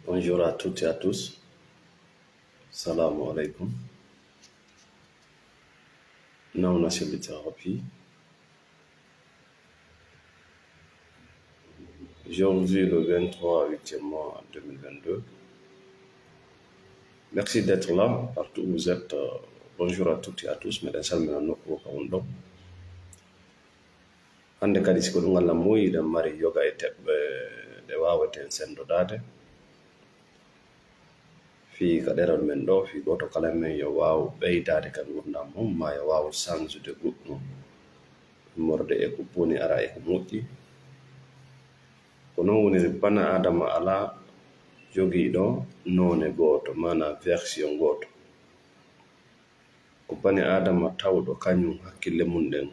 Bonjour à toutes et à tous. Salam alaikum. Now on a thérapie. Aujourd'hui, le 23 8e mois 2022. Merci d'être là, partout où vous êtes. Bonjour à toutes et à tous. Mesdames et messieurs, hande kadi siko ɗum Allah muyiɗen mari yoga e teɓɓe ɗe waweten sendodade fi ka ɗeral men ɗo fi goto kala men yo waw ɓeydade ka gurdam mum ma yo waw sanjude goɗɗum morde e ko boni ara e ko moƴƴi ko non woni bana adama ala jogiiɗo none goto mana version goto ko bani adama tawɗo kañum hakkille mum ɗen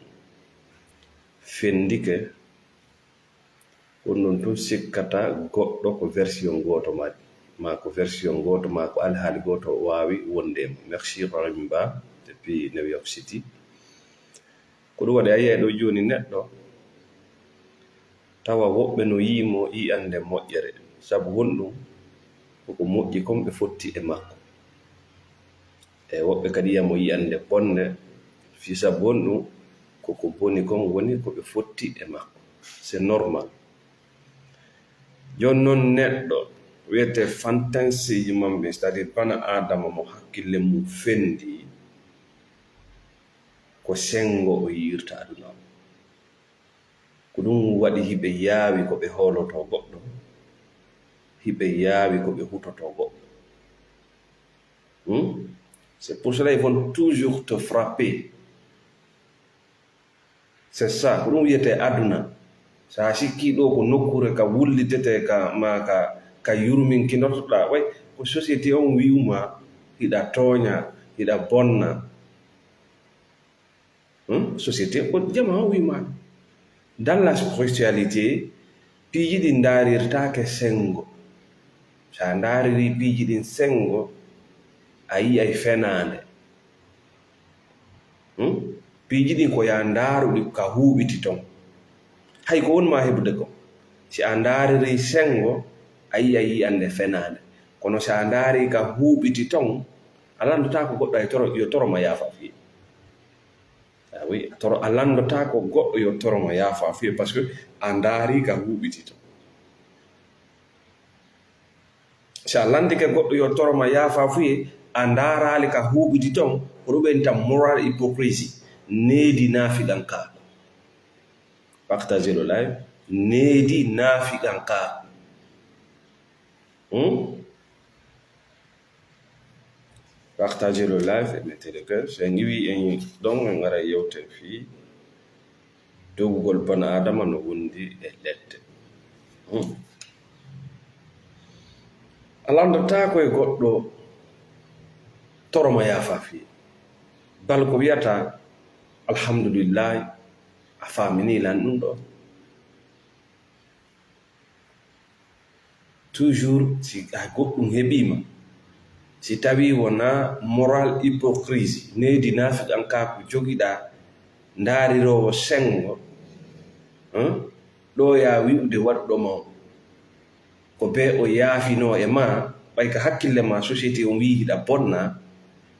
fendike on non tun sikkata goɗɗo ko version goto ma ko version goto ma ko alhaali goto wawi wondema. Merci Rahim Ba depuis New York City. Ko ɗum waɗi a yiya ɗo joni neɗɗo tawa woɓɓe no yimo yiyande moƴƴere sabu wonɗum koko moƴƴi kon ɓe fotti e makko, e woɓɓe kadi yiyamo yiyande bonde fi sabu wonɗum koko boni kon woni ko ɓe fotti e makko. C'est normal. Jon noon neɗɗo wiyete fantansiji mamɓe, c'est à dire bana adama mo hakkille mum fendi ko sengo o yirta aduna o. Ko ɗum waɗi hiɓe yaawi ko ɓe holoto goɗɗo, hiɓe yaawi ko ɓe hutoto goɗɗo. C'est pour cela ils vont toujours te frapper. C'est ça, ko ɗum wiyete aduna. Sa sikki ɗo ko nokkure ka wullitete ka yurminkintotoɗa, way ko société on wi'uma hiɗa tooña, hiɗa bonna. Société ko jama on wi'uma. Dans la spiritualité, piiji ɗi ndarirtake sengo. Sa ndariri piiji ɗin sengo, a yiyay fenande. Piiji ɗin ko ya ndaruɗi ka huuɓiti ton. Hay ko wonma heɓude ko si a ndariri sengo a yiyande fenande, kono si a ndaari ka huuɓiti ton a landota ko goɗɗo yo toroma yaafa fiye. Oui, a landota ko goɗɗo yo toroma yaafa fiye par ce que a ndaari ka huuɓiti ton. Si a landike goɗɗo yo toroma yaafa fiye a ndaarali ka huuɓiti ton ko ɗum ɓen tan moral hypocrisie, needi naafiɗanka. Partagez le live. Needi naafiɗanka. Partagez le live et mettez le cœur. C'est ngiwi donc en ara yewte fi dogugol bana adama no wondi e ledde. Alandata koye goɗɗo toroma yaafa fi bal ko wiyata alhamdulillah a famini lan ɗum ɗo. Toujours si a goɗɗum heɓima, si tawi wona moral hypocrisie, needi naafiɗanka ko jogiɗa ndaarirowo sengo, ɗo ya wi'ude waɗɗoma ko be o yaafino e ma, ɓay ka hakkille ma société on wi hiɗa bonna,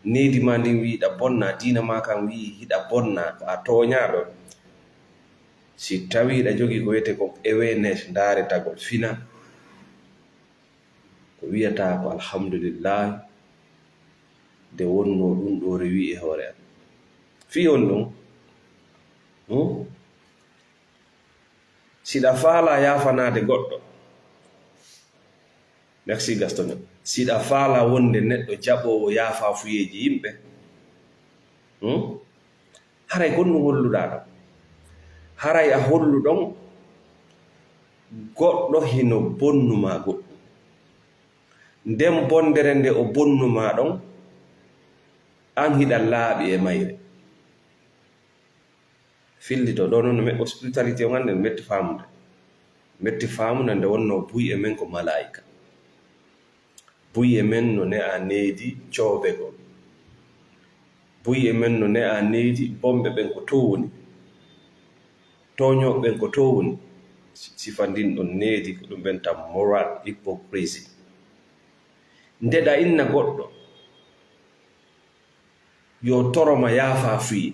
needi ma ndin wi hiɗa bonna, diina ma kan wi hiɗa bonna, ko a toñaɗo. Si tawi ɗa jogi ko wiyete ko awareness ndaaretagol fina, ko wiyata ko alhamdulillah nde wonno ɗum ɗo rewi e hoore am. Fi on ɗum siɗa faala yafanade goɗɗo. Merci Gaston. Siɗa faala wonde neɗɗo jaɓowo yaafa fuyeji yimɓe, haray gonɗum holluɗa ɗo. Haray a hollu ɗon goɗɗo hino bonnuma goɗɗum, nden bondere nde o bonnuma ɗon an hiɗa laaɓi e mayre. Fillito ɗo noon no spiritualité on anden metti famude nde wonno buy e men ko malaika. Buy e men no ne a needi coobegol, buy e men no ne a needi bomɓe ɓen ko to woni, toñoɓe ɓen ko to woni. Sifandin ɗon needi ko ɗum ɓen tan moral hypocrisie. ndeɗa inna goɗɗo yo toroma yaafa fii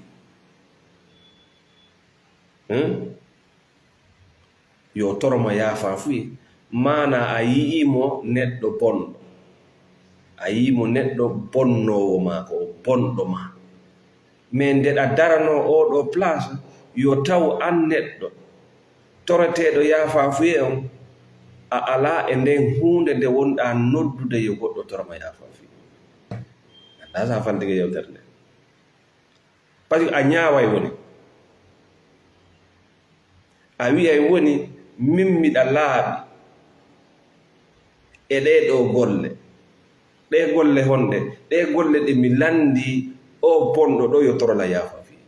yo toroma yaafa fii mana a yi'imo neɗɗo bonɗo, a yi'imo neɗɗo bonnowo ma ko bonɗo ma, mais ndeɗa darano oɗo place yo taw an neɗɗo toreteɗo yaafa fii on a ala e nden hunde nde wonɗa noddude yo goɗɗo toroma yaafa fii. Anda sa fantige yewtere nde par ce que a ñaaway woni, a wiyay woni min miɗa laaɓi e ɗeɗo golle, ɗe golle honde, ɗe golle ɗe mi landi o bonɗo ɗo yo torola yaafa fii,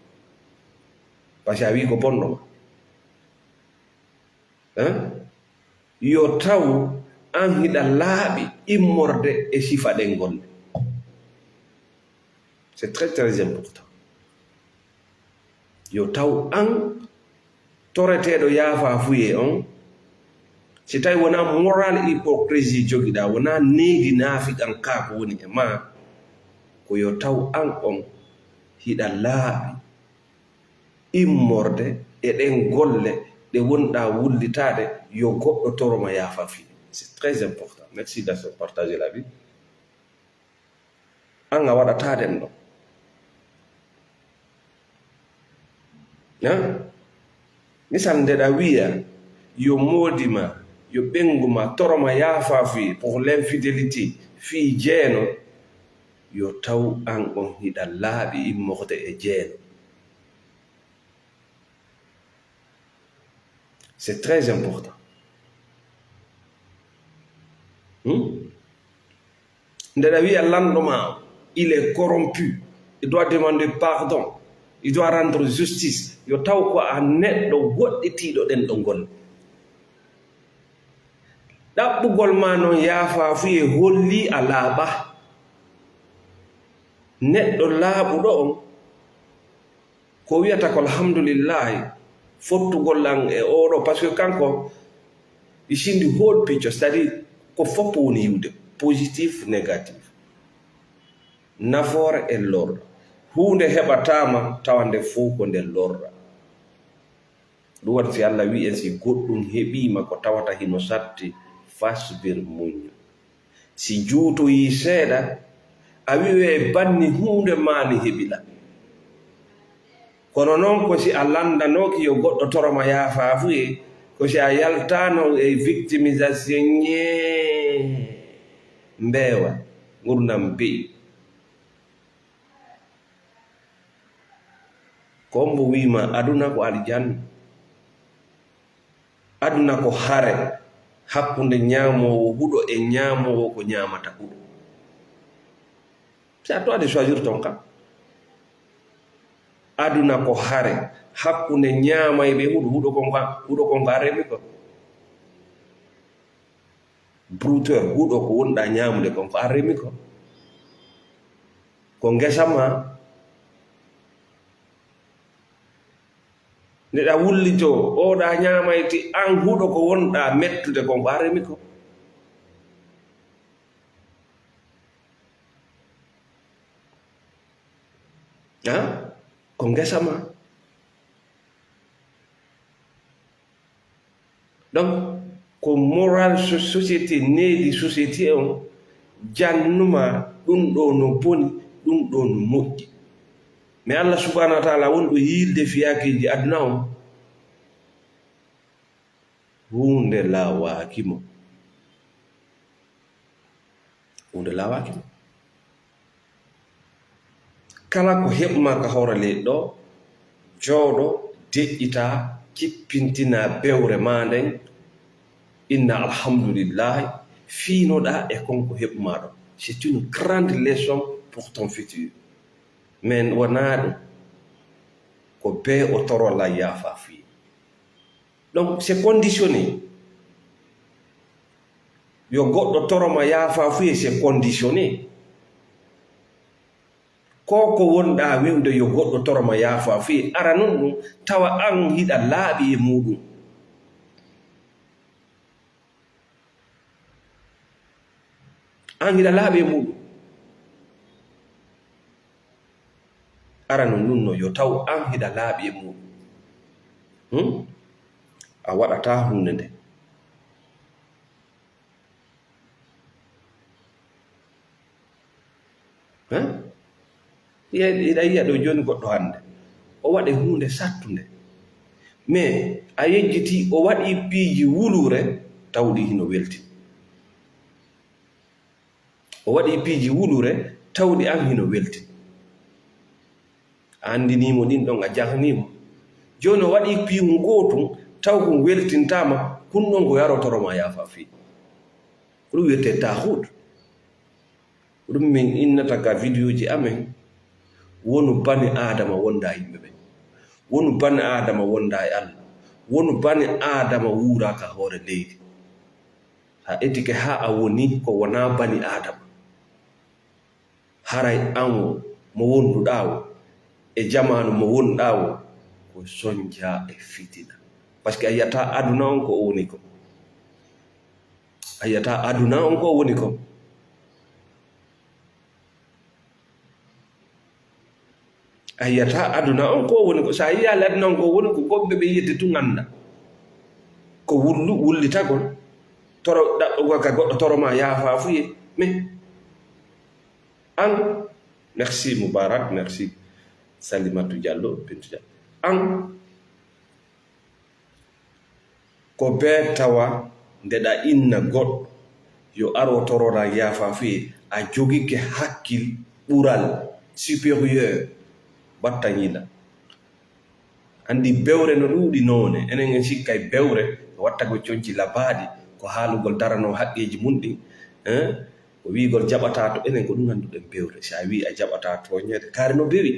par ce que a wi ko bonɗo ma yo taw an hiɗa laaɓi immorde e sifa ɗen golle. C'est très très important. Yo taw an toreteɗo yaafa fuye on si tawi wona moral hypocrisie jogiɗa, wona needi naafiqan ka ko woni e ma, ko yo taw an on hiɗa laaɓi immorde e ɗen golle ɗe wonɗa wullitade yo goɗɗo toroma yaafa fi. C'est très important. Merci de partager la vie. An a waɗataden ɗo misal ndeɗa wiya yo moodima yo ɓenguma toroma yaafa fi pour l'infidélité fi jeeno, yo taw an on hiɗa laaɓi immorde e jeeno. C'est très important. Ndeɗa wiya lanɗo ma il est corrompu, il doit demander pardon, il doit rendre justice, yo taw ko a neɗɗo goɗɗitiɗo ɗen ɗo golle. ɗaɓɓugol ma noon yaafa fu e holli a laaɓa. Neɗɗo laaɓuɗo on ko wiyata ko alhamdulillahi fottugol an e oɗo, par ce que kanko i sindi whole picture, c'est à dire ko foppo woni yiwde, positif négatif, nafoore e lorɗa. Hunde heɓatama tawande fof ko nder lorɗa. ɗum waɗi si Allah wi en si goɗɗum heɓima ko tawata hino satti fasbir muñu, si juutoyi seeɗa a wiwe e banni hunde mani heɓiɗa. Kono noon ko si a landanoki yo goɗɗo toroma yaafa fuye, ko si a yaltano e victimisation mbeewa gurdam beyi. Kombo wima aduna ko aljanna, aduna ko hare hakkunde ñaamowo huɗo e ñaamowo ko ñaamata huɗo. C'est à toi de choisir ton camp. Aduna ko hare hakkunde ñaamayɓe huɗo kon ka remi ko brouteur, huɗo ko wonɗa ñaamude kon ko a remi ko ngesa ma. Ndeɗa wullito oɗa ñaamayti an huɗo ko wonɗa mettude kon ko a remi ko. Ko ngesa ma. Donc ko moral société needi société on jannuma ɗum ɗo no boni, ɗum ɗo no moƴƴi. Mais Allah subhanahu wa ta'ala wonɗo yilde fiyakeji aduna on hunde lawakimo, hunde lawakimo. Kala ko heɓma ka hoore leydi ɗo jooɗo deƴƴita kippintina bewre ma nden inna alhamdulillahi fiinoɗa e konko heɓma ɗo. C'est une grande leçon pour ton futur. Mais wona ɗum ko be o torola yaafa fi. Donc c'est conditionné. Yo goɗɗo toroma yaafa fi, c'est conditionné. Ko wonɗa wiwde yo goɗɗo toroma yaafa fi, ara non ɗum tawa an hiɗa laaɓi e muɗum. an hiɗa laaɓi e muɗum ara no nunno yo taw an hiɗa laaɓi e muɗum a waɗata hunde nde hiɗa yiya ɗo joni goɗɗo hande o waɗe hunde sattunde mais a yejjiti o waɗi piiji wulure tawɗi hino welti o waɗi piiji wulure tawɗi an hino welti a andinimo ɗin ɗon a jahanimo joni o waɗi piimu gootum taw ko weltintama kunɗon ko yarotoroma yaafa fi ko ɗum wiyete tahut ɗum min innata ka vidéo ji amen wonu bani adama wonda yimɓe ɓe wonu bani adama wonda e Allah wonu bani adama wuuraka hoore leydi ha etike ha a woni ko wona bani adama haray an mo wonduɗawo e jamanu mo wonɗawo ko soñja e fitina par ce que a yiyata aduna on ko o woni ko a yiyata aduna on ko o woni ko a yiyata aduna on ko woni ko sa yiya aduna on ko woni ko goɓɓe ɓe yiyete tu ganda ko wullitagol toro ɗaɗɗugo ka goɗɗo toroma yaafa fuye mais an merci Moubarak merci Salimatu Diallo Bintu Diallo an ko be tawa ndeɗa inna goɗɗo yo aro torora yaafa fuye a jogike hakkil ɓural supérieur batta ñila andi bewre no ɗuuɗi noone enen en sikkay bewre watta ko coñci labaaɗi ko haalugol darano haqqeji mum ɗin ko wiigol jaɓata to enen ko ɗum annduɗen bewre so a wi a jaɓata toñede kaari no bewi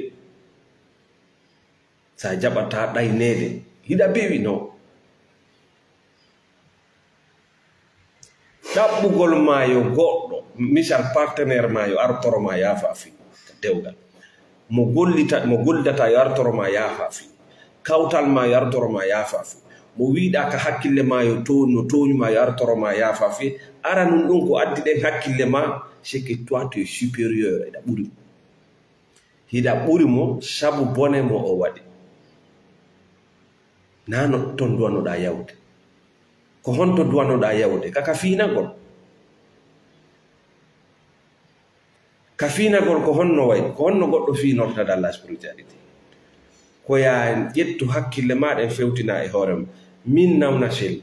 so a jaɓata ɗaynede hiɗa bewi no ɗaɓɓugol ma yo goɗɗo misal partenaire ma yo artoro ma yaafa fi dewgal mo gollidata yo artoro ma yaafa fi kawtal ma yo artoro ma yaafa fi mo wiiɗa ka hakkille ma yo no toñuma yo artoro ma yaafa fi ara nun ɗum ko addi ɗen hakkille ma c'est que toi tu es supérieur hiɗa ɓuri mo hiɗa ɓuri mo sabu bone mo o waɗi nano ton duwanoɗa yawde ko honto duwanoɗa yawde kaka fiinagol ka fiinagol ko honno way ko honno goɗɗo fiinorta dans la spiritualité ko ya ƴettu hakkille maɗen fewtina e hoorema min nawna sel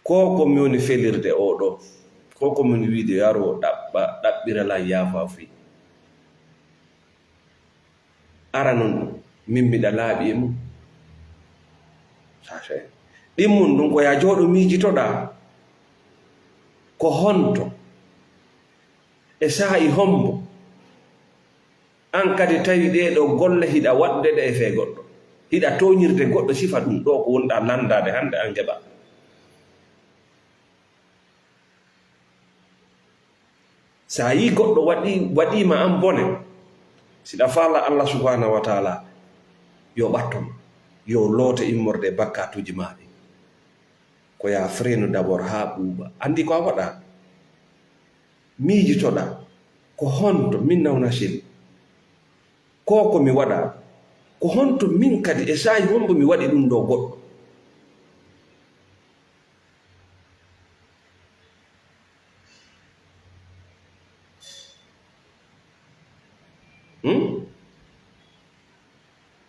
ko komi woni felirde oɗo ko komin wiide yaro ɗaɓɓirala yaafa fi ara non ɗum min miɗa laaɓi e mum sase ɗimmum ɗum ko ya jooɗo miijitoɗa ko honto e saaha hombo an kadi tawi ɗeɗo golle hiɗa waɗde ɗe e fe goɗɗo hiɗa toñirde goɗɗo sifa ɗum ɗo ko wonɗa landade hande an geɓa sa yi goɗɗo waɗima an bone siɗa faala Allah subhanahu wa taala yo ɓattoma yo loote immorde bakkatuji maɗi ko ya freno d'abord ha ɓuuɓa andi ko a waɗa miijitoɗa ko honto min nawna sel ko komi waɗa ko honto min kadi e sayi hombo mi waɗi ɗum ɗo goɗɗo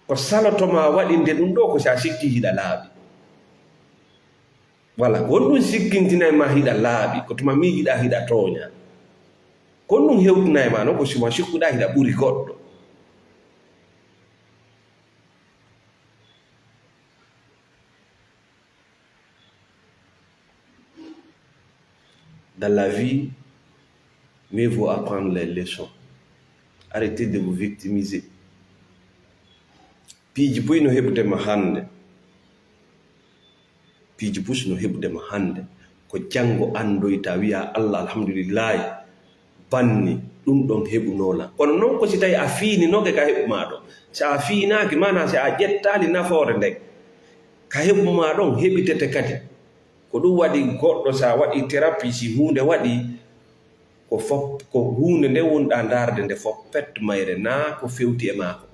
ko salotoma waɗinde ɗum ɗo ko sa sikki hiɗa laaɓi voilà ko ɗum sikkintina ma hiɗa laaɓi ko tuma miijiɗa hiɗa tooña ko ɗum hewtina ma noon ko suma sikkuɗa hiɗa ɓuri goɗɗo dans la vie mieux vaut apprendre les leçons arrêtez de vous victimiser piiji boy no heɓudema hande piiji bus no heɓudema hande ko janngo andoyta wiya Allah alhamdulillahi banni ɗum ɗon heɓunola kono noon ko si tawi a fiininoke ka heɓuma ɗon so a fiinaki mana so a ƴettali nafoore nden ka heɓuma ɗon heɓitete kadi ko ɗum waɗi goɗɗo sa waɗi thérapie si hunde waɗi ko hunde nde wonɗa darde nde foppet mayre na ko fewti e maako.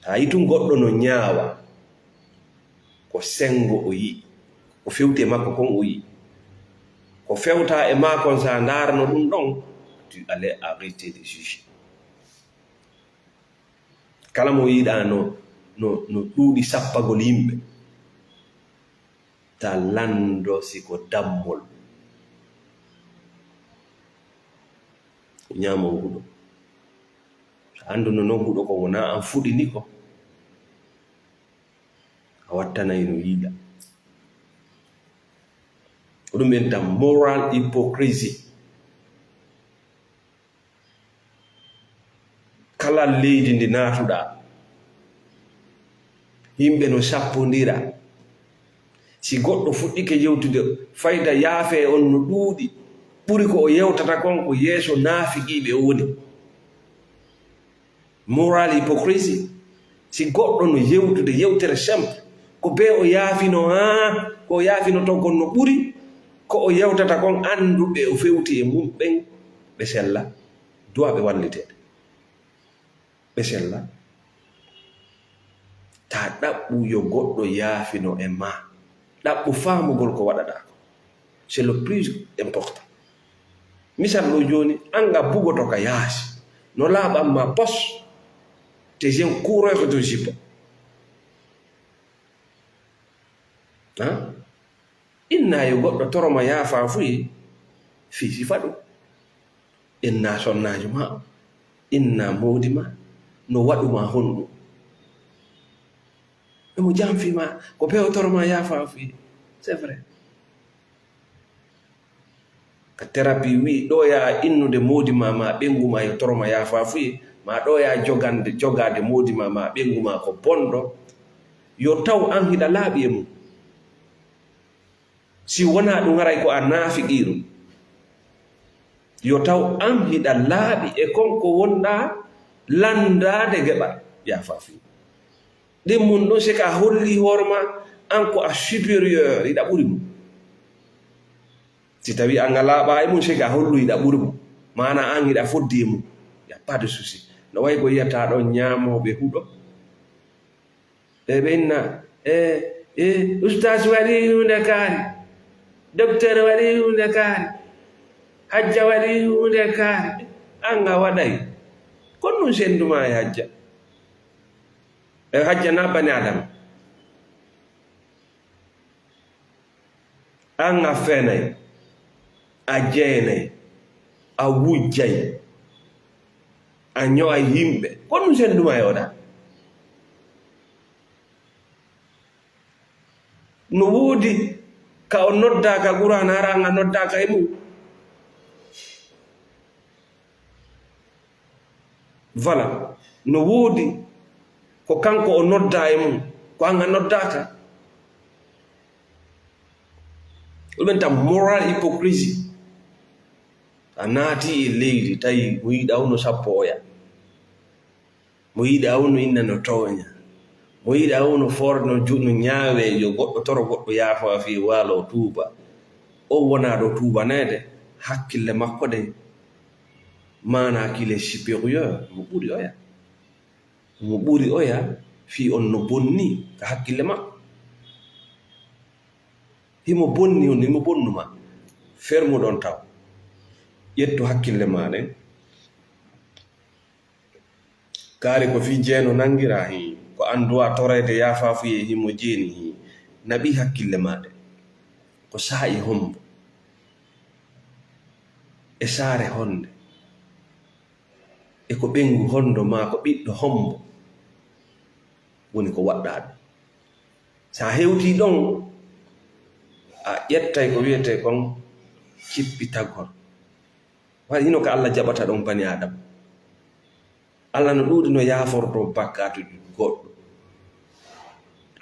Ta yitu goɗɗo no ñaawa ko sengo o yi ko fewti e makko kon o yi ko fewta e maakon sa darno ɗum ɗon tu allais arrêter de juger. Kala mo yiɗa no ɗuuɗi sappagol yimɓe ta lando siko dammol ñaamo huɗo anduno non huɗo ko wona an fuɗini ko a wattanayi no yiɗa. ko ɗum ɓen tan moral hypocrisie. kala leydi ndi naatuɗa yimɓe no sappodira si goɗɗo fuɗɗike yewtude fayda yaafe on no ɗuuɗi ɓuri ko o yewtata kon ko yeeso naafiqiɓe o woni. Moral hypocrisie. Si goɗɗo no yewtude yewtere simple ko be o yaafino ko o yaafino ton kon no ɓuri ko o yewtata kon anduɓe o fewti e mum ɓen ɓe sella duwa ɓe wallitede ɓe sella. Ta ɗaɓɓu yo goɗɗo yaafino e ma ɗaɓɓu faamugol ko waɗaɗa ko c'est le plus important. Misal ɗo joni anga bugoto ka yaasi no laaɓanma pos te jen kuuroyko to jippo inna yo goɗɗo toroma yaafa fuyi fiisi faɗu inna sonnajo ma inna mawdi ma no waɗuma honɗum emo janfima ko be o toroma yaafa fuyi c'est vrai. Ka thérapie wi ɗo ya innude modima ma ɓenguma yo toroma yaafa fuyi ma ɗo ya jogade modima ma ɓenguma ko bonɗo yo taw an hiɗa laaɓi e mum. Si wona ɗum aray ko a naafiqiɗum yo taw an hiɗa laaɓi e konko wonɗa landade geɓa yaafa fuyi. ɗin mum ɗon sika a holli hoorema an ko a supérieur hiɗa ɓuri mum. Si tawi an a laaɓa e mum sika a hollu hiɗa ɓuri mum mana an hiɗa foddi e mum ya pas de souci. No way ko yiyata ɗon ñaamoɓe huɗo ɓe ɓenna oustas waɗi hunde kaari docteur waɗi hunde kaari hajja waɗi hunde kaari an a waɗay kon ɗum senduma e hajja hajja na bani adama an a fenay a jeenay a wujjay a ño'a yimɓe kon ɗum senduma e oɗa. No woodi ka o noddaka Qur'an hara an a noddaka e mum. Voilà no woodi ko kanko o nodda e mum ko an a noddaka. ɗumen tan moral hypocrisie. A naati e leydi tawi mo yiɗa uno sappo oya mo yiɗa uno inna no tooña mo yiɗa uno forno no ñaawe yo goɗɗo toro goɗɗo yaafa fi waalo tuuba o wona ɗo tuubanede hakkille makko de mana qu'il est supérieur mo ɓuri oya fi on no bonni ka hakkille makko himo bonni on himo bonnuma fermu ɗon taw ƴettu hakkille maɗen kaari ko fi jeeno nangira hi ko anduwa torede yaafafuye himo jeeni hi naɓi hakkille maɗe ko saa'i hombo e saare honde e ko ɓengu hondo ma ko ɓiɗɗo hombo woni ko waɗɗaɗo. Sa hewti ɗon a ƴettay ko wiyete kon cippitagol waɗi hino ko Allah jaɓata ɗon bani adama. Allah no ɗuuɗi no yaaforto bakkatuji goɗɗo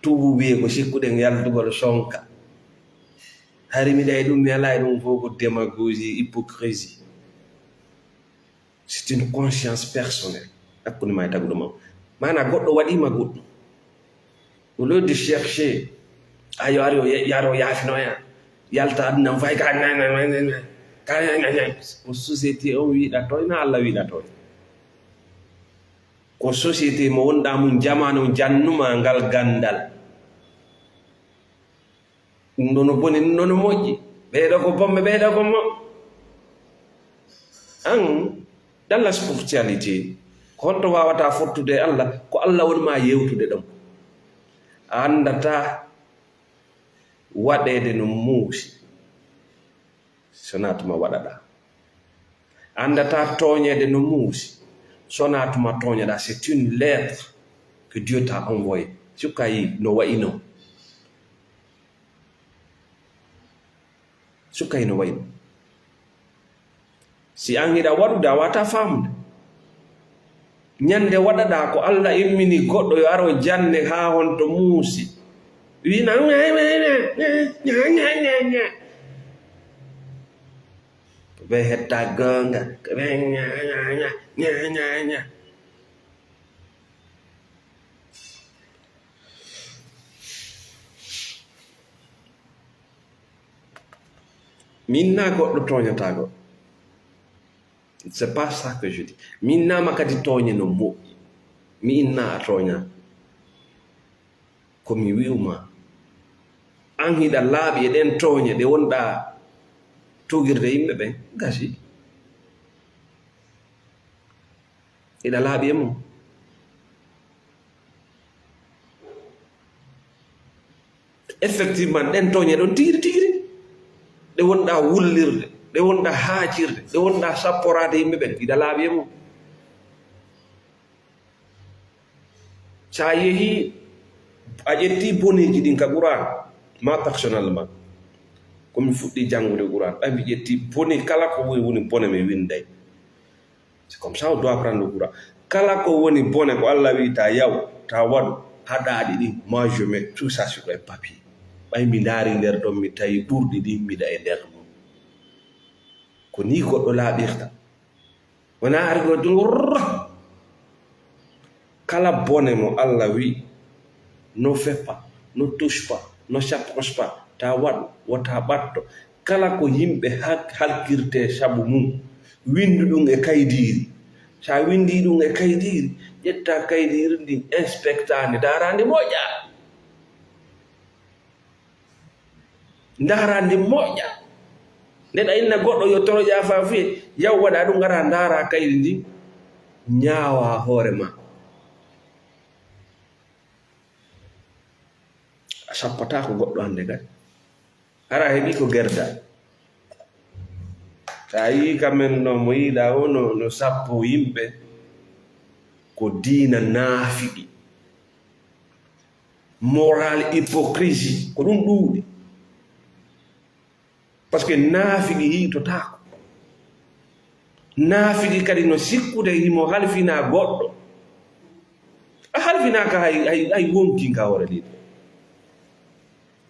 tuubu wiye ko sikkuɗen yaldugol sonka hari miɗa e ɗum mi ala e ɗum fof ko démagogie hypocrisie. C'est une conscience personnelle hakkude ma e taguɗo ma mana goɗɗo waɗima goɗɗum au lieu de chercher ayo ario yaro yafinoya yalta aduna fay ka ko société o wiɗa to ina Allah wiɗa to ko société mo wonɗa mum jamanu jannuma ngal gandal ɗum ɗo no boni ɗum ɗo no moƴƴi ɓeyɗo ko bomme ɓeyɗo ko mo an dans la spiritualité ko holto wawata fottude Allah ko Allah wonma yewtude ɗum a andata waɗede no muusi sonatuma waɗaɗa andata toñede no muusi sonatuma toñaɗa. C'est une lettre que Dieu t'a envoyée sukayi no wayino sukayi no wayino si an yiɗa waɗude a wata famude ñande waɗaɗa ko Allah immini goɗɗo yo aro jande ha honto muusi wina ɓe hetta gonga min na goɗɗo toñatago. C'est pas ça que je dis. Min nama kadi toñe no moƴƴi mi inna a toña komi wi'uma an hiɗa laaɓi e ɗen toñe ɗe wonɗa tugirde yimɓe ɓen gasi iɗa laaɓi e mum effectivement ɗen toñe ɗon tigiri tigiri ɗe wonɗa wullirde ɗe wonɗa haacirde ɗe wonɗa sapporade yimɓe ɓen iɗa laaɓi e mum sa yeehi a ƴetti boneji ɗin ka Qur'an ma personnellement komi fuɗɗi janngude Qur'an ɓay mi ƴetti bone kala ko woni bone mi winday. C'est comme ça on doit prendre le Qur'an. Kala ko woni bone ko Allah wi ta yaw ta waɗu haɗaɗi ɗin moi je mets tout ça sur un papier ɓay mi ndaari nder ɗon mi tawi ɓurɗi ɗin miɗa e nder mum ko ni goɗɗo laaɓirta wona argo ɗum kala bone mo Allah wi no fait pas, ne touche pas, ne s'approche pas, ta waɗu wota ɓatto kala ko yimɓe halkirte sabu mum windu ɗum e kaydiri sa windi ɗum e kaydiri ƴetta kaydiri ndin inspectani darandi moƴƴa darandi moƴƴa ndeɗa inna goɗɗo yo toroƴa fa fiye yaw waɗa ɗum gara dara kaydi ndin ñaawa hoore ma a sappata ko goɗɗo hande kadi ara heɓi ko gerda sa yi kamen no mo yiɗa o no sappo yimɓe ko diina naafiɗi moral hypocrisie ko ɗum ɗuuɗi par ce que naafiɗi yiitotako naafiɗi kadi no sikkude himo halfina goɗɗo a halfinaka hay wonkinka hoore liɗo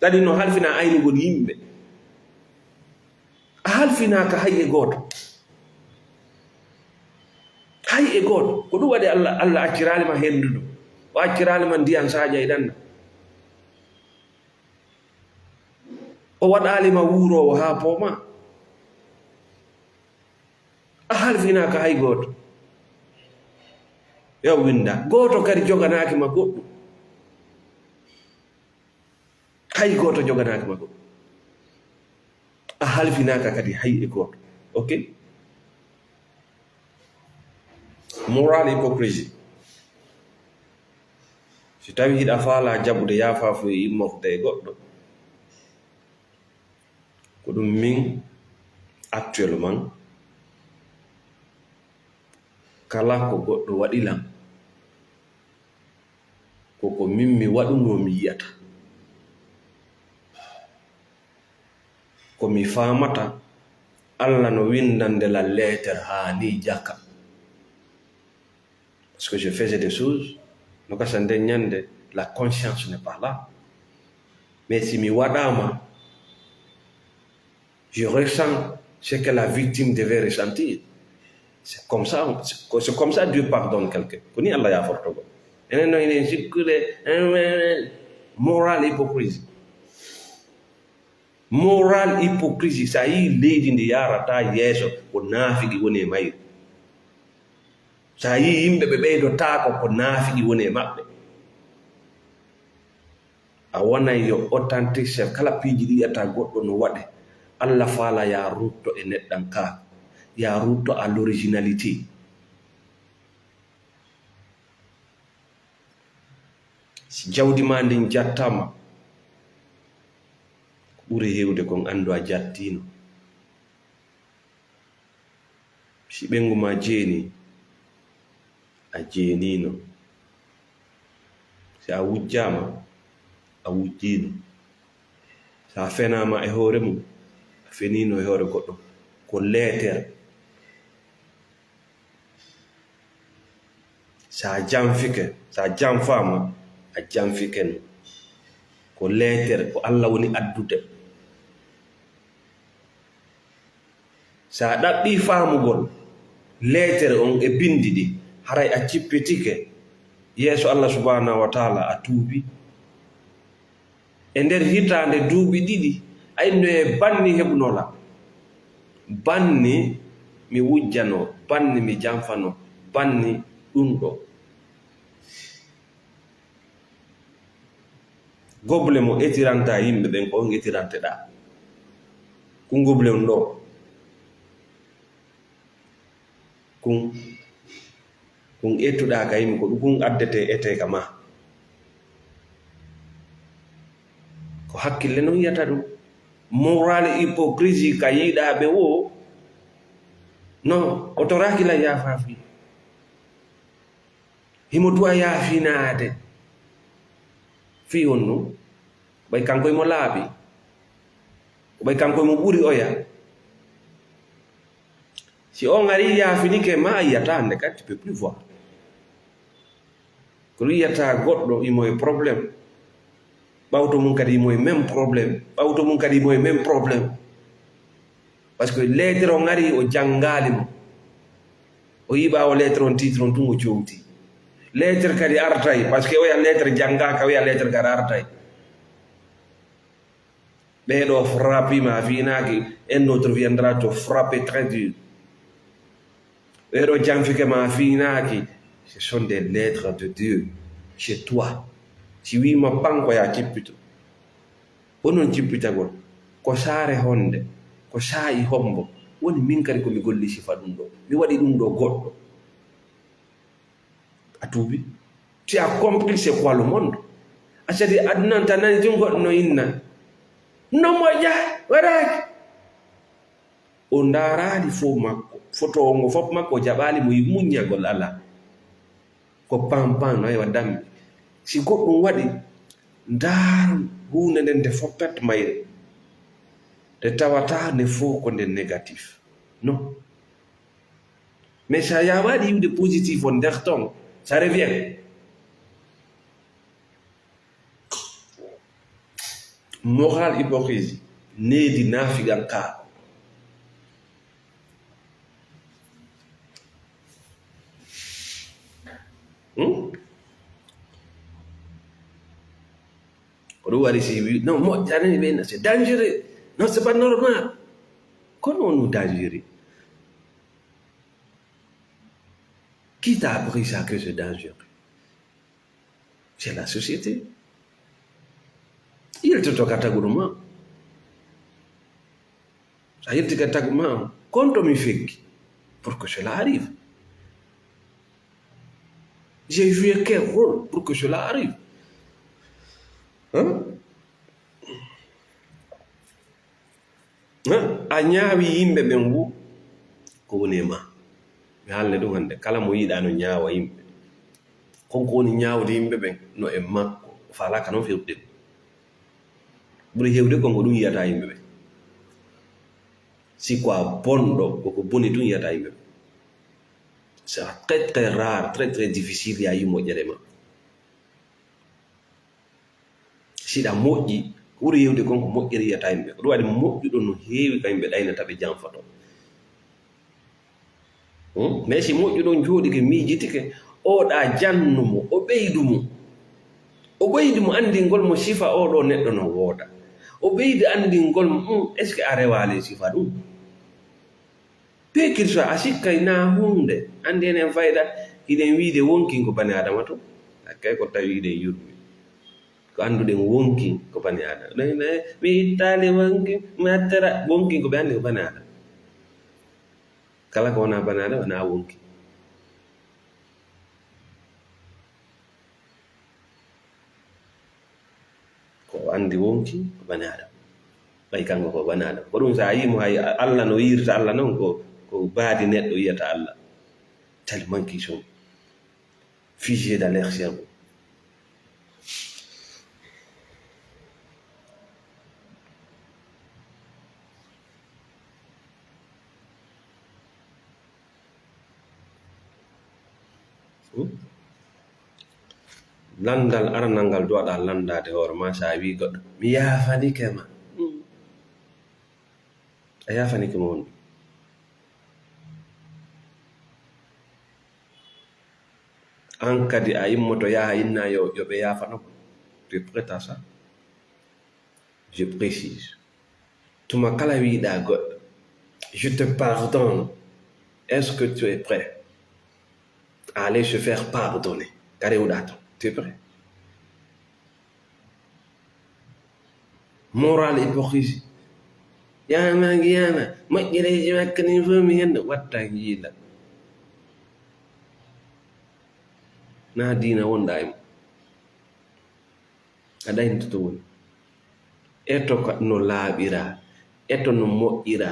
kadi no halfina aynugol yimɓe a halfinaka hay e gooto ko ɗum waɗi Allah acciralima hendudu o acciralima ndiyan saƴa e ɗanna o waɗalima wuurowo ha pooma a halfinaka hay gooto yo winda gooto kadi joganaki ma goɗɗum hay gooto joganaki ma goɗɗum a halfinaka kadi hay e gooto. Ok, moral hypocrisie si tawi hiɗa faala jaɓude yaafafo e immofde e goɗɗo ko ɗum min actuellement kala ko goɗɗo waɗilam koko min mi waɗuno mi yiyata ko mi famata Allah no windande la lettre ha ni jakka parce que je faisais des choses no kasande ñande la conscience n'est pas là mais si mi waɗama je ressens ce que la victime devait ressentir. C'est comme ça Dieu pardonne quelqu'un. Koni Allah yafortogo enen no enen sikkude moral hypocrisie moral hypocrisie sa yi leydi ndi yarata yeeso ko naafigi woni e mayri, sa yi yimɓe ɓe ɓeydotako ko naafigi woni e maɓɓe. A wonay yo authentique chef, kala piiji ɗi yiyata goɗɗo no waɗe Allah faala ya rutto e neɗɗan ka, ya rutto à l'originalité. Si jawdi ma ndin jattama, ɓuri hewde kon andu a jattino. Si ɓengu ma jeeni, a jeenino. Si a wujjama, a wujjino. Sa fenama e hoore mum, a fenino e hoore goɗɗo. Ko leetere. Sa janfike, sa janfama, a janfiken. Ko leetere, ko Allah woni addude. Sa ɗaɓɓi faamugol leetere on e bindi ɗi, haray a cippitike yeeso Allah subhanahu wa taala, a tuubi. E nder hitande duuɓi ɗiɗi ayno e banni heɓunola, banni mi wujjano, banni mi janfano, banni ɗum ɗo. Goble mo etiranta yimɓe ɓen ko on etiranteɗa, kun goble on ɗo, kun ettuɗa ka yimɓe, ko ɗum kun addete ete ka ma. Ko hakkille non yiyata ɗum. Moral hypocrisie ka yiɗaɓe wo no o torakila yaafafi, himo duwa yaafinade fi on ɗum ɓay kanko mo laaɓi, ɓay kanko mo ɓuri oya. Si on ari yaafinike ma a yiyata hande kadi tu peux plus voir ko yiyata goɗɗo imo e probléme, ɓawto mum kadi imo e même probléme, ɓawto mum kadi imo e même probléme, par ce que lettre o ngari o jangali mo, o yiɓa o lettre on titre on tun o cowti. Lettre kadi artay par ce que oya lettre jangaka, oya lettre kadi artay. Ɓeɗo frappima finaki, un autre viendra te frapper très dur. Ɓeɗo janfike ma finaki, ce sont des lettres de Dieu chez toi. Si wima panko ya cippito, onon cippitagol ko saare honde, ko saayi hombo, woni min kadi komi golli sifa ɗum ɗo, mi waɗi ɗum ɗo goɗɗo. A tuubi? Tu as compris c'est quoi le monde? A sadi aduna tan nani tun goɗɗo no inna no moƴƴa waɗaki, o ndaarali fo makko, photo ngo fof makko jaɓali mo muññagol ala ko pampan no hewa dammi. Si goɗɗum waɗi ndaaru hunde nden nde foppet mayre, nde tawata nde fof ko nde négatif non. Mais sa yawaɗi yiwde positif on nder ton, ça revient. Moral hypocrisie needi naafigan ka. Non, moi, c'est dangereux. Non, c'est pas normal. Comment nous dangereux? Qui t'a appris ça que c'est dangereux? C'est la société. Il te toca taguruma. Ça il te taguruma. Quand on me fait pour que cela arrive. J'ai joué quel rôle pour que cela arrive? A ñaawi yimɓe ɓen wu ko woni e ma. Mi haalne ɗum hannde, kala mo yiɗa no ñaawa yimɓe, konko woni ñaawde yimɓe ɓen no e makko, falaka noon fewde ɓuri hewde konko ɗum yiyata yimɓe ɓen. Si ko a bonɗo koko boni ɗum yiyata yimɓe ɓen. C'est très très rare, très très difficile ya yi moƴƴere ma. Siɗa moƴƴi ɓuri yewde konko moƴƴere yiyata yimɓe. Ɗum waɗi moƴƴuɗo no heewi ka yimɓe ɗaynata ɓe janfato. Mais si moƴƴuɗon jooɗike miijitike, oɗa jannumo, o ɓeydumo anndingol mo sifa oɗo neɗɗo no wooda. o ɓeydi anndingol est ce que a rewaale sifa ɗum pe kirso a sikkay na hunde anndi enen fayda hiɗen wiide wonkin ko bani adama to kay ko tawi ɗen yurmi ko annduɗen wonkin ko bani adama mi ittaali wonkin mi attara wonkin ko ɓe anndi ko bani adama kala ko wona bani adama wona wonkin ko anndi wonkin ko bani adama ɓay kanko ko bani adama ko ɗum so a yimo hay Allah no yirta Allah noon ko baadi neɗɗo yiyata Allah tellement qu'ils sont figés dans leur cerveau. Landal aranal ngal duwaɗa landade hoore ma sa wi goɗɗo mi yafanike ma a yafanike mo wonɗum an kadi a immoto yaha inna yo ɓe yafano ko tu es prêt à ça je précise tuma kala wiɗa goɗɗo je te pardonne est ce que tu es prêt à aller se faire pardonner kare rewɗa ton tu es prêt moral hypocrisie yama moƴƴireji makka ni fof mi henda watta jiila na diina wonɗa e mo a ɗaynto to woni eto no laaɓira eto no moƴƴira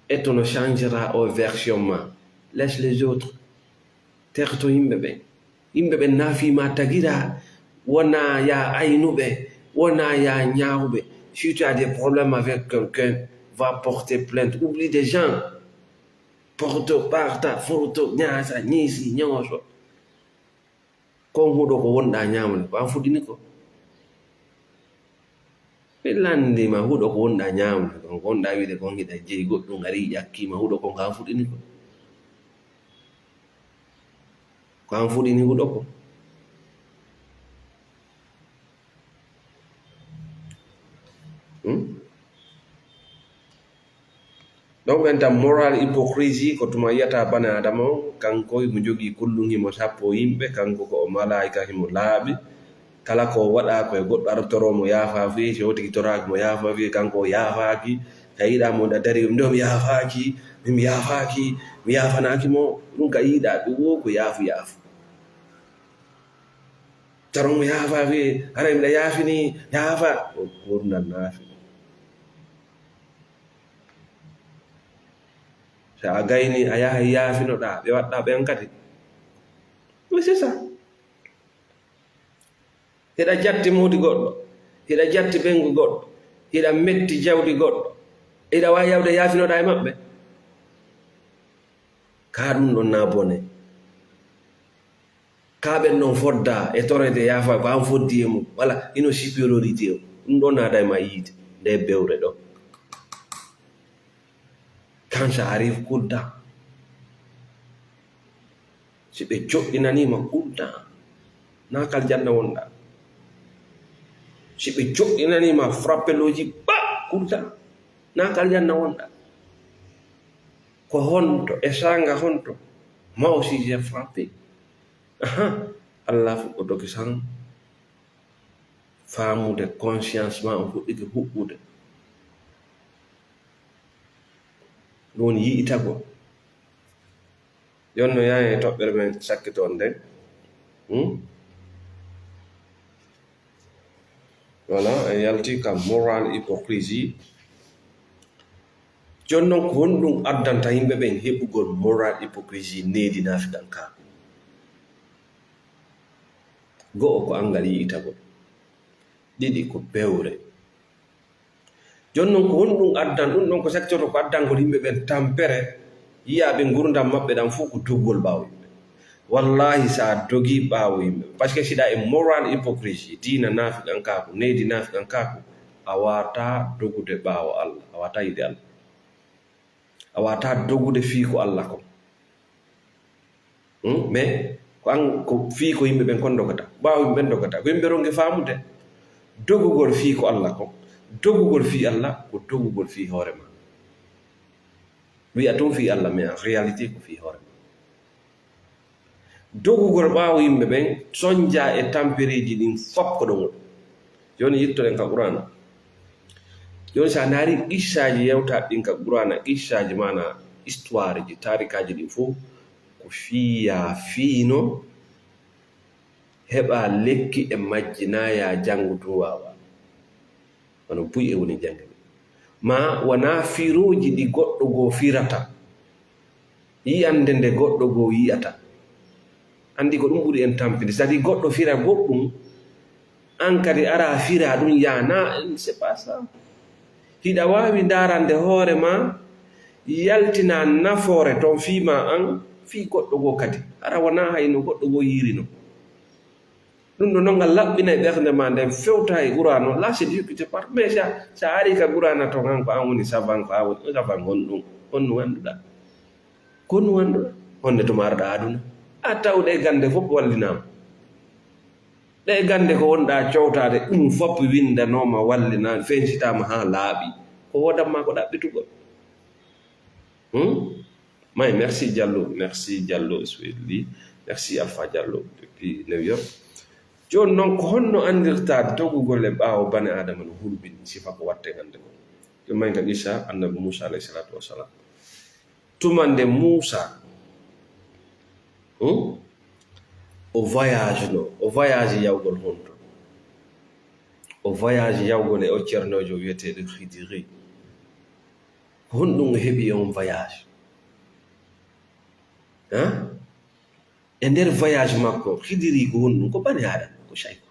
eto no changera o version ma laisse les autres terto yimɓe ɓe naafima tagira wona ya aynuɓe wona ya ñaawɓe si tu as des problèmes avec quelqu'un va porter plainte oublie des gens porto parta forto ñaasa ñiisi ñooso kon huɗo ko wonɗa ñaamde ko an fuɗɗini ko ɓe landima huɗo ko wonɗa ñaamde kon ko wonɗa wiide kon hiɗa jeyi goɗɗum ari ƴakkima huɗo kon ko an fuɗɗini ko an fuɗɗini huɗo ko donc ɓen tan moral hypocrisie ko tuma yiyata bani adama o kanko mo jogii kullum himo sappo yimɓe kanko ko o malaika himo laaɓi kala ko waɗa koye goɗɗo artoromo yaafa fi so wotigi toraki mo yaafa fi kanko o yaafaki ka yiɗa mo dari ndo mi yaafaki mi yaafanaki mo ɗum ka yiɗa ɗum wo ko yaafu taron mo yaafa fi ara miɗa yaafini yaafa o gurdal naafi so a gayni a yaha yaafinoɗa ɓe waɗɗa ɓen kadi c'est ça hiɗa jatti muudi goɗɗo hiɗa jatti ɓengu goɗɗo hiɗa metti jawdi goɗɗo hiɗa wawi yawde yaafinoɗa e maɓɓe ka ɗum ɗon na bone ka ɓen ɗon fodda e torede yaafa ko an foddi e mum wala ino supériorité o ɗum ɗon naada e ma yiide nde bewre ɗo quand ça arrive cool down si ɓe joɗɗinanima cool down na kal janna wonɗa si ɓe joɗɗinanima frappeloji ba cool down na kal janna wonɗa ko honto e sanga honto moi aussi j'ai frappé Allah fuɗɗotoke san faamude conscience ma o fuɗɗike huɓɓude ɗum woni yi'itago jonno yaha e toɓɓere men sakkitoon nden voilà en yalti kam moral hypocrisie jonnon ko honɗum addanta yimɓe ɓen heɓugol moral hypocrisie needi nafiɗanka go'o ko angal yi'itagol ɗiɗi ko bewre jonnon ko honɗum addan ɗum ɗon ko sakkitoto ko addangol yimɓe ɓen tampere yiyaɓe gurdam maɓɓe ɗam fof ko doggol ɓaawo yimɓe wallahi sa dogi ɓaawo yimɓe par ce que siɗa e moral hypocrisie diina nafiɗankako needi nafiɗankako a wata dogude ɓaawo Allah a wata yiide Allah a wata dogude fii ko Allah ko mais ko an ko fii ko yimɓe ɓen kon dogata ɓaawo yimɓe ɓen dogata ko yimɓe ronge faamude dogugol fii ko Allah ko dogugol fi Allah ko dogugol fi hoore ma wi'a ton fi Allah mais en réalité ko fi hoore ma dogugol ɓaawo yimɓe ɓen soñja e tampereji ɗin fof ko ɗon woni joni yittoɗen ka qur'ana joni sa naari qissaji yewta ɗin ka qur'ana qissaji mana histoire ji tarikaji ɗin fof ko fiya fiino heɓa lekki e majji na ya janngu tun wawa wono buy e woni jange ma wona firoji ɗi goɗɗo goo firata yiyande nde goɗɗo goo yiyata andi ko ɗum ɓuri en tampinde c'est à dire goɗɗo fira goɗɗum an kadi ara fira ɗum yana c'est pas ça hiɗa wawi darande hoore ma yaltina nafoore ton fima an fi goɗɗo goo kadi ara wona hayno goɗɗo goo yirino ɗum ɗo noon ngal laɓɓina e ɓerde ma nden fewta e qur'an là c'est discuté par mais sa ari ka qur'ana ton han ko an woni savant ko a woni savant gonɗum honno annduɗa konno annduɗa honde to marɗa aduna a tawɗe e gande fof wallinama ɗe e gande ko wonɗa cowtade ɗum fof windanoma wallina fencitama ha laaɓi ko wodanma ko ɗaɓɓitugol may merci Diallo Swedli merci Alpha Diallo depuis New York joni noon ko honno andirtade dogugol e ɓaawo bane adama no hulɓini sifa ko watte hande ko joni may ka qissa annabi Moussa alayhi salatu wassalam tumande Moussa o voyage yawgol honto o voyage yawgol e o ceernojo wiyeteɗo Khidiri honɗum o heɓi on voyage e nder voyage makko Khidiri ko honɗum ko bani adama ko chayko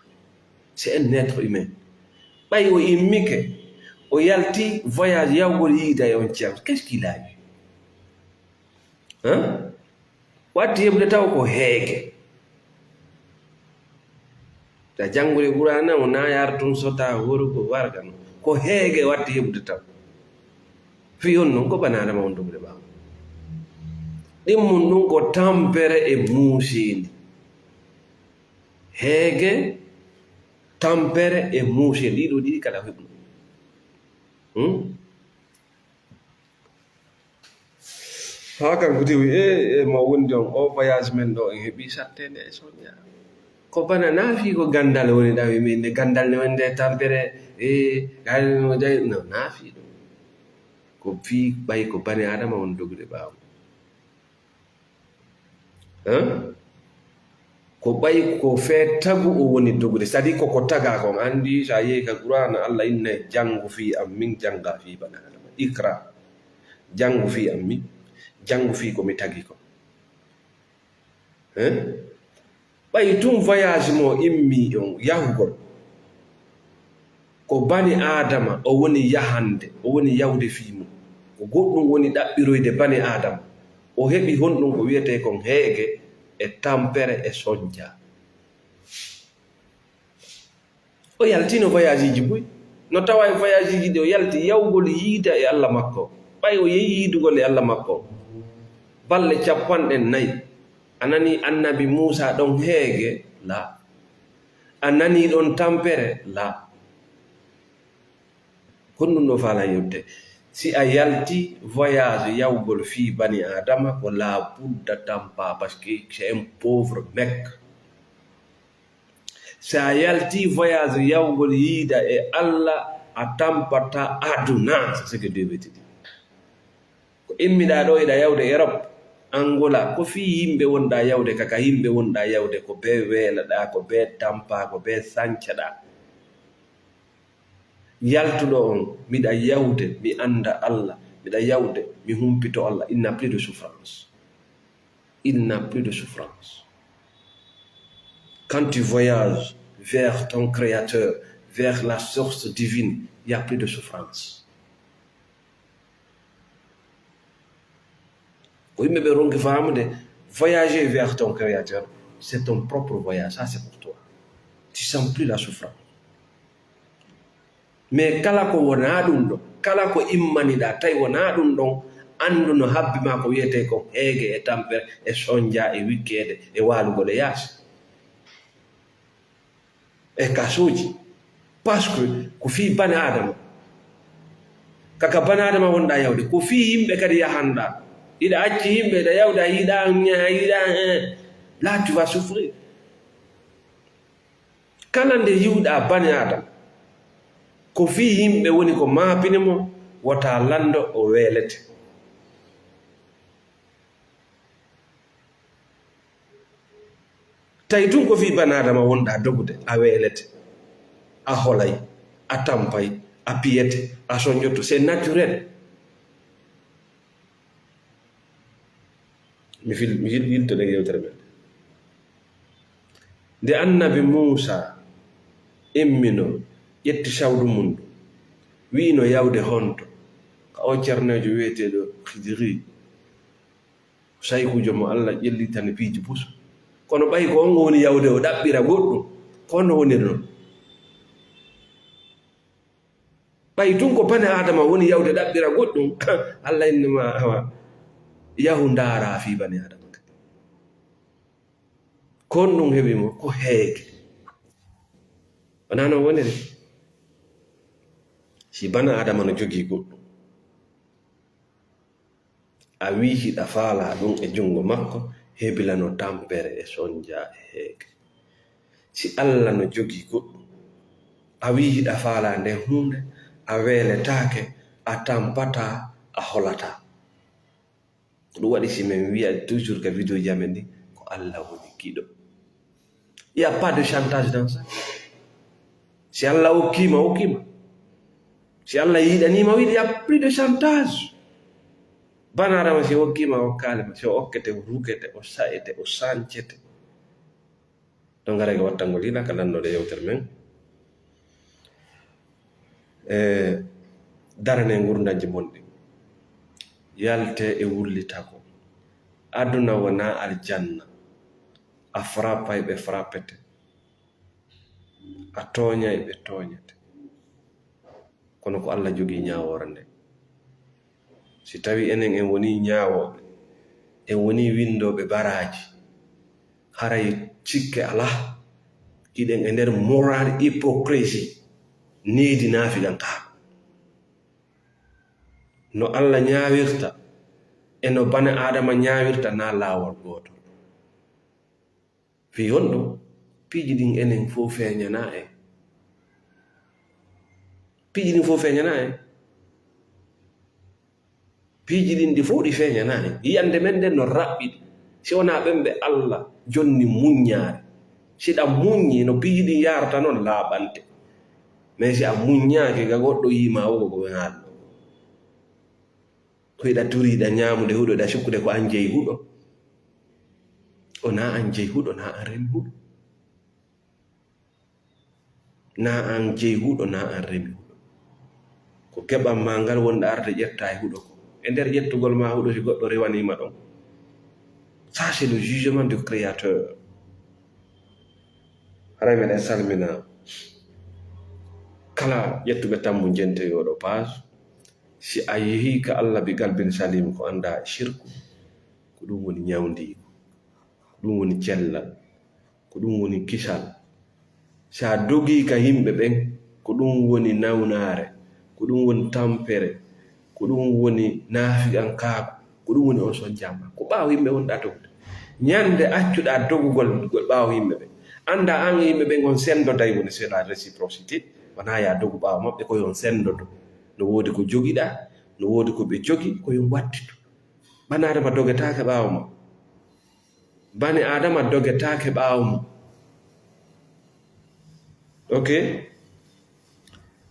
c'est un être humain ɓay o immike o yalti voyage yawgol yiida e on ceerno qu'est ce qu'il a eu watti heɓde taw ko heege ta janngude qur'ana o na yartum sota worugo warga no ko heege watti heɓde taw fi on noon ko banadama on dogde ɓaawo ɗimmum ɗum ko tampere e muusindi heege tampere e muusindi ɗiɗo ɗiɗi kala heɓno ha kanko tiwi e mo wondi on o voyage men ɗo en heɓi sattede e soña ko bana naafi ko gandal woni ɗawi min nde gandal ne wonde tampere no jayi no naafi ɗum ko fi ɓay ko bani adama won dogude ɓaawo ko ɓay ko fe tagu o woni dogude c'est à dire koko taga kon andi sa yehi ka qur'ana Allah inne jangu fi am min janga fi bani adama ikra jangu fi am min jangu fi ko mi tagi ko ɓay tun voyage mo immi on yahugol ko bani adama o woni yahande o woni yawde fimu ko goɗɗum woni ɗaɓɓiroyde bani adama o heɓi honɗum ko wiyete kon heege e tampere e soñja o yaltino voyage ji boy no tawa e voyage ji ɗi o yalti yawgol yiida e Allah makko ɓay o yehi yiidugol e Allah makko balle 4 anani annabi Moussa ɗon heege la anani ɗon tampere la honɗum ɗo faala yodde si a yalti voyage yawgol fi bani adama ko la budda tampa parce que c'est un pauvre mec si a yalti voyage yawgol yiida e Allah a tampata aduna c'est ce que Dieu veut dire ko immiɗa ɗo eɗa yawde Europe Angola ko fi yimɓe wonɗa yawde kaka yimɓe wonɗa yawde ko be weelaɗa ko be tampa ko be sancaɗa yaltuɗo on miɗa yawde mi anda Allah miɗa yawde mi humpito Allah il n'a plus de souffrance quand tu voyages vers ton créateur vers la source divine il n'y a plus de souffrance ko yimɓe ɓe ronki famude voyager vers ton créateur c'est ton propre voyage ça c'est pour toi tu sens plus la souffrance mais kala ko wona ɗum ɗon kala ko immaniɗa tawi wona ɗum ɗon andu no habbi ma ko wiyete ko heege e tampere e soñja e wikkede e walugol e yaasi e kasuji par ce que ko fi bani adama kaka banadama wonɗa yawde ko fi yimɓe kadi yahanɗa ida acci yimɓe da yawda yiɗa là tu vas souffrir. Kala nde yiwɗa bani adam ko fi yimɓe woni ko maapini mo wota lando o weelete. Tawi tun ko fi bani adama wonɗa dogude a weelete, a holay, a tampay, a piyete, a soñoto, c'est naturel. mi yiltoɗe yewtere men nde annabi Musa emmino ƴetti sawdu mum ɗum wiino yawde honto ka o ceernejo wiyeteɗo Hidiri saykujo mo Allah ƴellitani piiji puso kono ɓay ko on woni yawde o ɗaɓɓira goɗɗum kono woniri noon. ɓay tun ko bani adama woni yawde ɗaɓɓira goɗɗum Allah innima awa yahu ndaara fi bani adama kon ɗum heɓi mo ko heege wona no woniri. Si bani adama no jogii goɗɗum a wi hiɗa faala ɗum e jungo makko hebilano tampere e sonja e heege. Si Allah no jogii goɗɗum a wi hiɗa faala nde hunde a weeletaake, a tampata, a holata. ɗum waɗi si min wiya toujours que vidéo ji amen ɗi ko Allah woni kiɗo. Il n'y a pas de chantage dans ça. Si Allah hokkima hokkima, si Allah yiɗanima wiɗi, il n'y a plus de chantage. Bani adama si hokkima hokkalima, si o hokkete o rukete, o sa'ete, o sancete. ɗon gara ga wattangol hila ka lannode yewtere men darane gurdaji monɗi yalte e wullitako. Aduna wona aljanna, a frappay ɓe frappete, a toñay ɓe toñete, kono ko Allah jogii ñaawore nde. Si tawi enen en woni ñaawoɓe, en woni windoɓe baraji, haray cikke ala, hiɗen e nder moral hypocrisie needi naafiɗankaa. No Allah ñaawirta e no bani adama ñaawirta na laawol gootol. Fi on ɗum piiji ɗin enen fof feeñana en, piiji ɗin fof feeñana en, piiji ɗin ɗi fof ɗi feeñana en. Yiyande men nden no raɓɓiɗi si wona ɓemɓe Allah jonni muññaare. Si ɗa muññi no piiji ɗin yarata noon laaɓante, mais si a muññaake ga goɗɗo yima wo ko ɓen haalno ko yiɗa turiɗa ñaamude huɗo ɗa sukkude ko an jeyi huɗo, o na an jeyi huɗo, na an remi huɗo, na an jeyi huɗo, na an remi huɗo. Ko keɓan ma ngal wonɗa arde ƴetta e huɗo ko e nder ƴettugol ma huɗo si goɗɗo rewanima ɗon. Ça c'est le jugement du créateur. Haray meɗen salmina kala ƴettuɓe tammu jenteyoɗo page. Si a yehi ka Allah bi galbin salim ko anda shirku, ko ɗum woni ñawdigo, ko ɗum woni cellal, ko ɗum woni kisal. Sa dogi ka yimɓe ɓen ko ɗum woni nawnare, ko ɗum woni tampere, ko ɗum woni naafi'ankaaku, ko ɗum woni on son jamma. Ko ɓaawo yimɓe wonɗa dogde ñande accuɗa dogugol ɓaawo yimɓe ɓen. Anda an yimɓe ɓen on sendoday woni c'est la réciprocité. Wona ya dogu ɓaawo maɓɓe ko yon sendodo. No woodi ko jogiɗa, no woodi ko ɓe jogi, ko yon wattito. Bani adama dogetaake ɓaawo ma, bani adama dogetaake ɓaawo ma. Ok,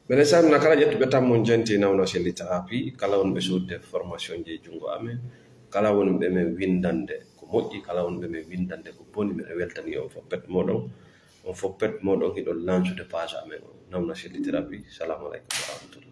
mbeɗa salmina kala ƴettuɓe tammon jenti nawno Selli Thérapie, kala wonɓe sodde formation je jungo amen, kala wonɓe men windande ko moƴƴi, kala wonɓe men windande ko boni. Mbeɗa weltani on foppet moɗon, on foppet moɗon hiɗon lancude page amen o nawno Selli Thérapie. Salamu aleykum wa rahmatullah.